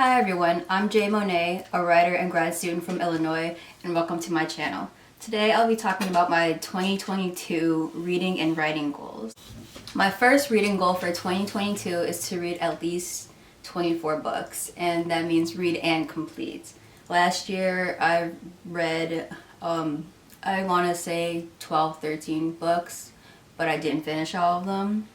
Hi everyone, I'm Jay Monet, a writer and grad student from Illinois, and welcome to my channel. Today I'll be talking about my 2022 reading and writing goals. My first reading goal for 2022 is to read at least 24 books, and that means read and complete. Last year I read, I want to say 12, 13 books, but I didn't finish all of them.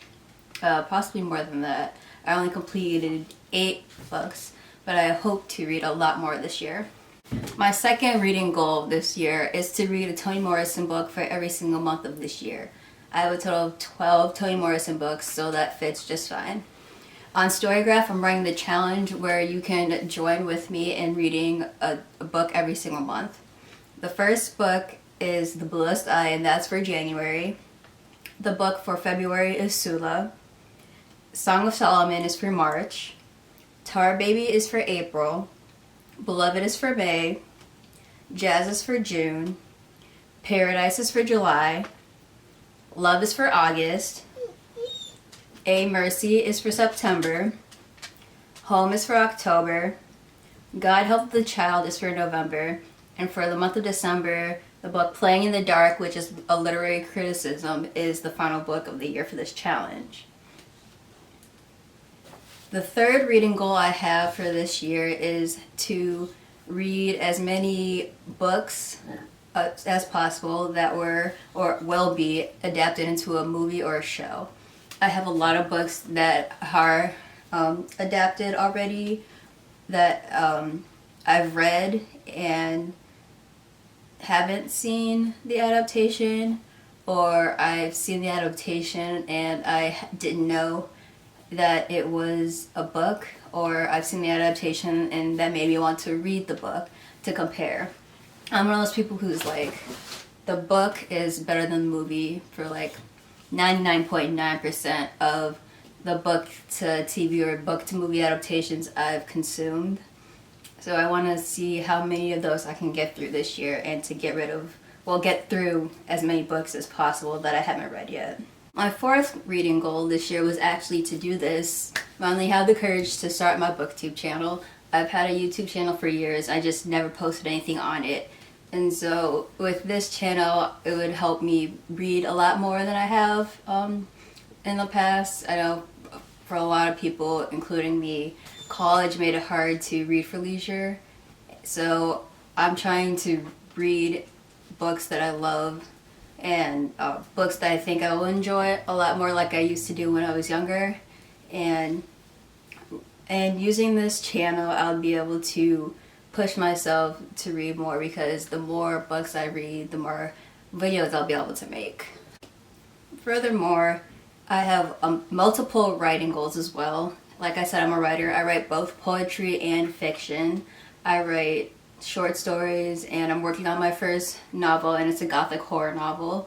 Possibly more than that. I only completed 8 books, but I hope to read a lot more this year. My second reading goal this year is to read a Toni Morrison book for every single month of this year. I have a total of 12 Toni Morrison books, so that fits just fine. On Storygraph, I'm running the challenge where you can join with me in reading a book every single month. The first book is The Bluest Eye, and that's for January. The book for February is Sula. Song of Solomon is for March. Tar Baby is for April. Beloved is for May. Jazz is for June. Paradise is for July. Love is for August. A Mercy is for September. Home is for October. God Help the Child is for November. And for the month of December, the book Playing in the Dark, which is a literary criticism, is the final book of the year for this challenge. The third reading goal I have for this year is to read as many books as possible that were or will be adapted into a movie or a show. I have a lot of books that are adapted already that I've read and haven't seen the adaptation, or I've seen the adaptation and I didn't know that it was a book, or I've seen the adaptation and that made me want to read the book to compare. I'm one of those people who's like, the book is better than the movie for like 99.9% of the book to TV or book to movie adaptations I've consumed. So I want to see how many of those I can get through this year and to get through as many books as possible that I haven't read yet. My fourth reading goal this year was actually to do this. I finally had the courage to start my Booktube channel. I've had a YouTube channel for years, I just never posted anything on it. And so with this channel, it would help me read a lot more than I have in the past. I know for a lot of people, including me, college made it hard to read for leisure. So I'm trying to read books that I love and books that I think I will enjoy a lot more like I used to do when I was younger. And using this channel, I'll be able to push myself to read more, because the more books I read, the more videos I'll be able to make. Furthermore, I have multiple writing goals as well. Like I said, I'm a writer. I write both poetry and fiction. I write short stories, and I'm working on my first novel, and it's a gothic horror novel.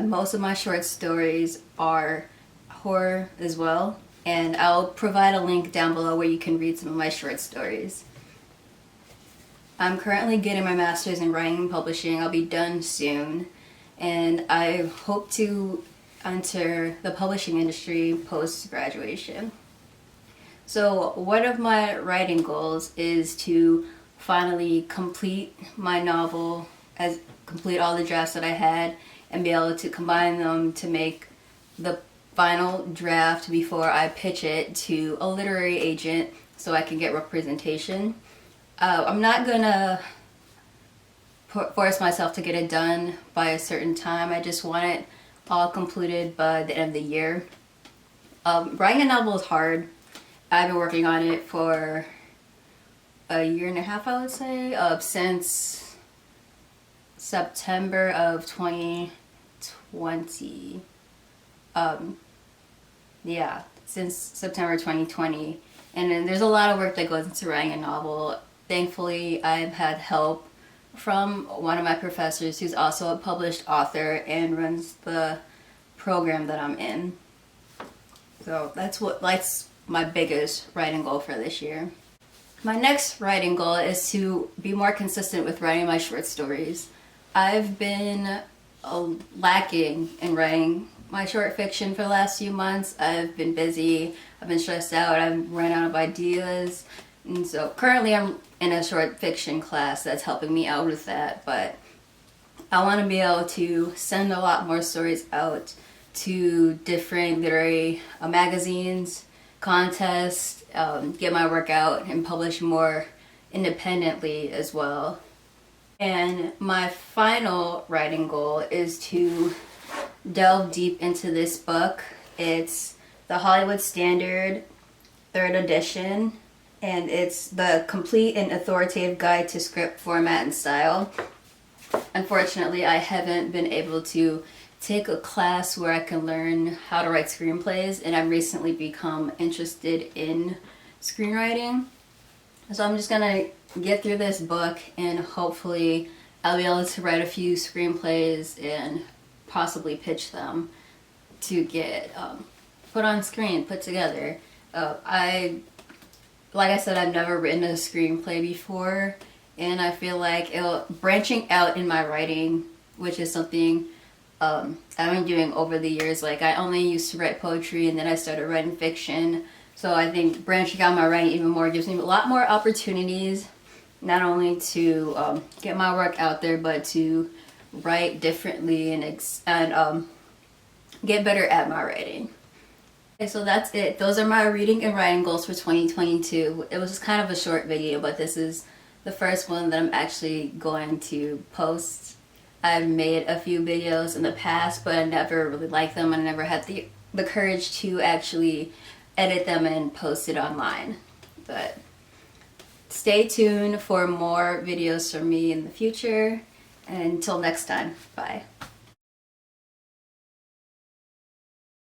Most of my short stories are horror as well, and I'll provide a link down below where you can read some of my short stories. I'm currently getting my master's in writing and publishing. I'll be done soon, and I hope to enter the publishing industry post-graduation. So one of my writing goals is to finally complete my novel, complete all the drafts that I had, and be able to combine them to make the final draft before I pitch it to a literary agent so I can get representation. I'm not gonna force myself to get it done by a certain time. I just want it all completed by the end of the year. Writing a novel is hard. I've been working on it for a year and a half, I would say, since September of 2020. Since September 2020. And then there's a lot of work that goes into writing a novel. Thankfully, I've had help from one of my professors who's also a published author and runs the program that I'm in. So that's my biggest writing goal for this year. My next writing goal is to be more consistent with writing my short stories. I've been lacking in writing my short fiction for the last few months. I've been busy, I've been stressed out, I've run out of ideas. And so currently I'm in a short fiction class that's helping me out with that, but I want to be able to send a lot more stories out to different literary magazines, contests, get my work out and publish more independently as well. And my final writing goal is to delve deep into this book. It's the Hollywood Standard 3rd edition, and it's the complete and authoritative guide to script format and style. Unfortunately, I haven't been able to take a class where I can learn how to write screenplays, and I've recently become interested in screenwriting. So I'm just gonna get through this book and hopefully I'll be able to write a few screenplays and possibly pitch them to get put on screen, put together. Like I said, I've never written a screenplay before, and I feel like branching out in my writing, which is something I've been doing over the years. Like, I only used to write poetry and then I started writing fiction. So I think branching out my writing even more gives me a lot more opportunities, not only to get my work out there, but to write differently and get better at my writing. Okay, so that's it. Those are my reading and writing goals for 2022. It was just kind of a short video, but this is the first one that I'm actually going to post. I've made a few videos in the past, but I never really liked them. I never had the courage to actually edit them and post it online. But stay tuned for more videos from me in the future. And until next time, bye.